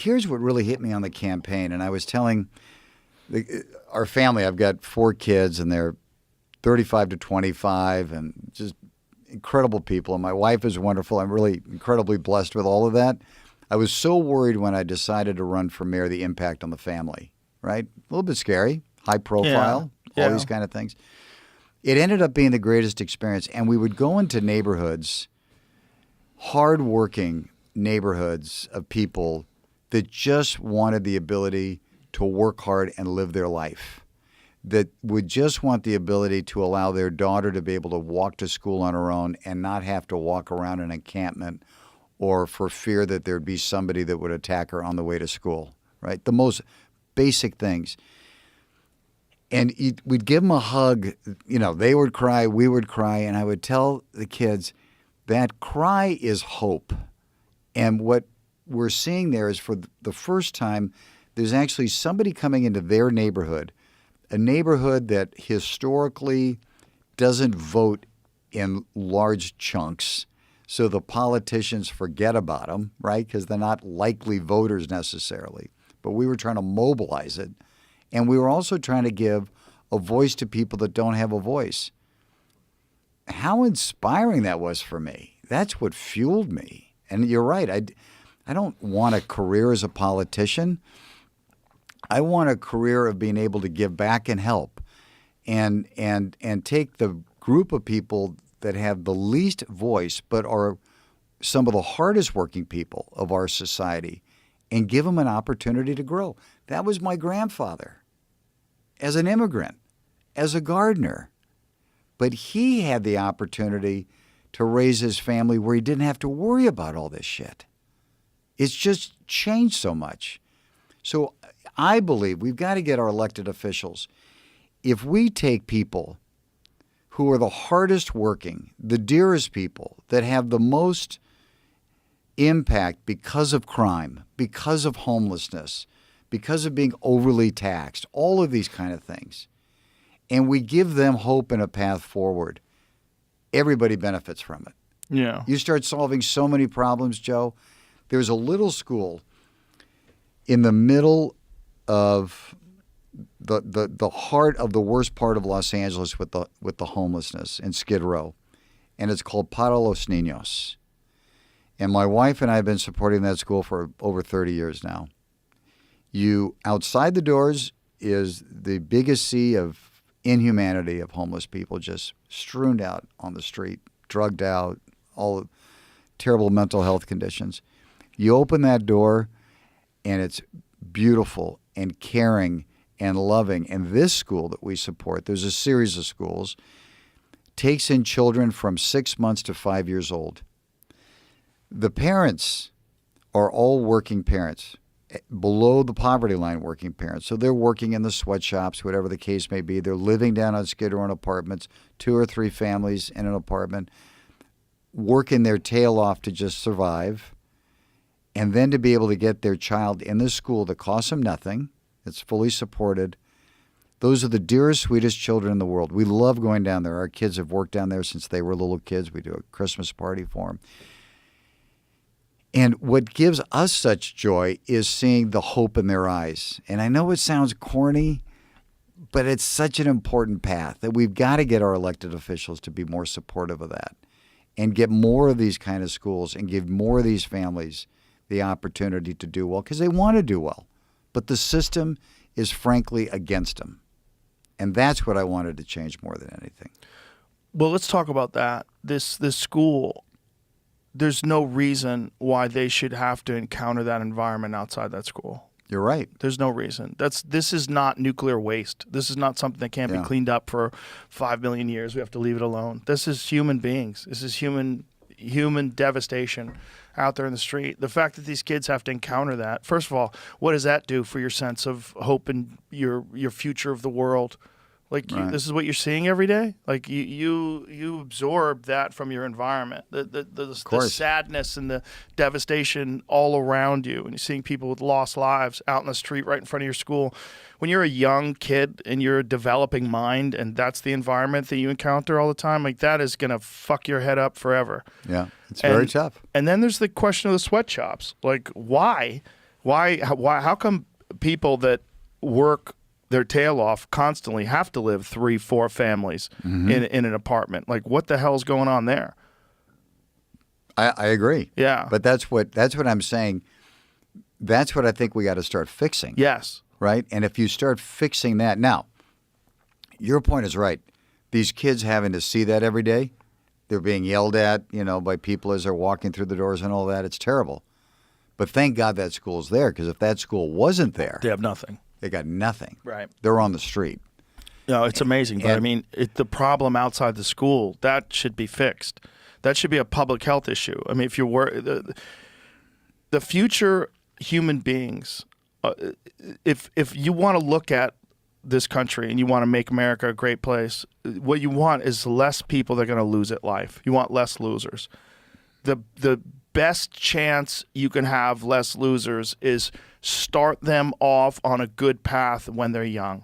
here's what really hit me on the campaign. And I was telling our family, I've got 4 kids, and they're 35 to 25, and just incredible people. And my wife is wonderful. I'm really incredibly blessed with all of that. I was so worried when I decided to run for mayor, the impact on the family, right? A little bit scary, high profile, all these kind of things. It ended up being the greatest experience. And we would go into neighborhoods, hardworking neighborhoods of people that just wanted the ability to work hard and live their life, that would just want the ability to allow their daughter to be able to walk to school on her own and not have to walk around an encampment or for fear that there'd be somebody that would attack her on the way to school, right? The most basic things. And we'd give them a hug. You know, they would cry, we would cry, and I would tell the kids that cry is hope. And what we're seeing there is for the first time, there's actually somebody coming into their neighborhood, a neighborhood that historically doesn't vote in large chunks. So the politicians forget about them, right? Because they're not likely voters necessarily. But we were trying to mobilize it. And we were also trying to give a voice to people that don't have a voice. How inspiring that was for me. That's what fueled me. And you're right. I don't want a career as a politician. I want a career of being able to give back and help and take the group of people that have the least voice but are some of the hardest working people of our society and give them an opportunity to grow. That was my grandfather as an immigrant, as a gardener. But he had the opportunity to raise his family where he didn't have to worry about all this shit. It's just changed so much. So I believe we've got to get our elected officials. If we take people who are the hardest working, the dearest people that have the most impact because of crime, because of homelessness, because of being overly taxed, all of these kind of things, and we give them hope and a path forward, everybody benefits from it. Yeah. You start solving so many problems, Joe. There's a little school in the middle of the heart of the worst part of Los Angeles with the homelessness in Skid Row, and it's called Para los Niños. And my wife and I have been supporting that school for over 30 years now. Outside the doors is the biggest sea of inhumanity of homeless people just strewn out on the street, drugged out, all terrible mental health conditions. You open that door, and it's beautiful and caring and loving. And this school that we support, there's a series of schools, takes in children from 6 months to 5 years old. The parents are all working parents, below the poverty line working parents. So they're working in the sweatshops, whatever the case may be. They're living down on Skid Row in apartments, 2 or 3 families in an apartment, working their tail off to just survive. And then to be able to get their child in this school that costs them nothing, it's fully supported. Those are the dearest, sweetest children in the world. We love going down there. Our kids have worked down there since they were little kids. We do a Christmas party for them. And what gives us such joy is seeing the hope in their eyes. And I know it sounds corny, but it's such an important path that we've got to get our elected officials to be more supportive of that and get more of these kind of schools and give more of these families the opportunity to do well because they want to do well. But the system is frankly against them. And that's what I wanted to change more than anything. Well, let's talk about that. This school, there's no reason why they should have to encounter that environment outside that school. You're right. There's no reason. This is not nuclear waste. This is not something that can't be cleaned up for 5 million years. We have to leave it alone. This is human beings. This is human devastation out there in the street. The fact that these kids have to encounter that, first of all, what does that do for your sense of hope and your future of the world? Like right. This is what you're seeing every day. Like you absorb that from your environment, the sadness and the devastation all around you, and you're seeing people with lost lives out in the street right in front of your school. When you're a young kid and you're a developing mind, and that's the environment that you encounter all the time, like that is gonna fuck your head up forever. Yeah, it's very tough. And then there's the question of the sweatshops. Like why How come people that work their tail off constantly have to live 3-4 families in an apartment? Like, what the hell's going on there? I agree. Yeah. But that's what I'm saying. That's what I think we got to start fixing. Yes. Right? And if you start fixing that, now, your point is right. These kids having to see that every day, they're being yelled at, by people as they're walking through the doors and all that. It's terrible. But thank God that school's there, because if that school wasn't there, They have nothing. they got nothing. Right. They're on the street. No, it's amazing. But I mean, the problem outside the school, that should be fixed. That should be a public health issue. I mean, if you were the future human beings, if you want to look at this country and you want to make America a great place, what you want is less people that are going to lose at life. You want less losers. The best chance you can have less losers is start them off on a good path when they're young.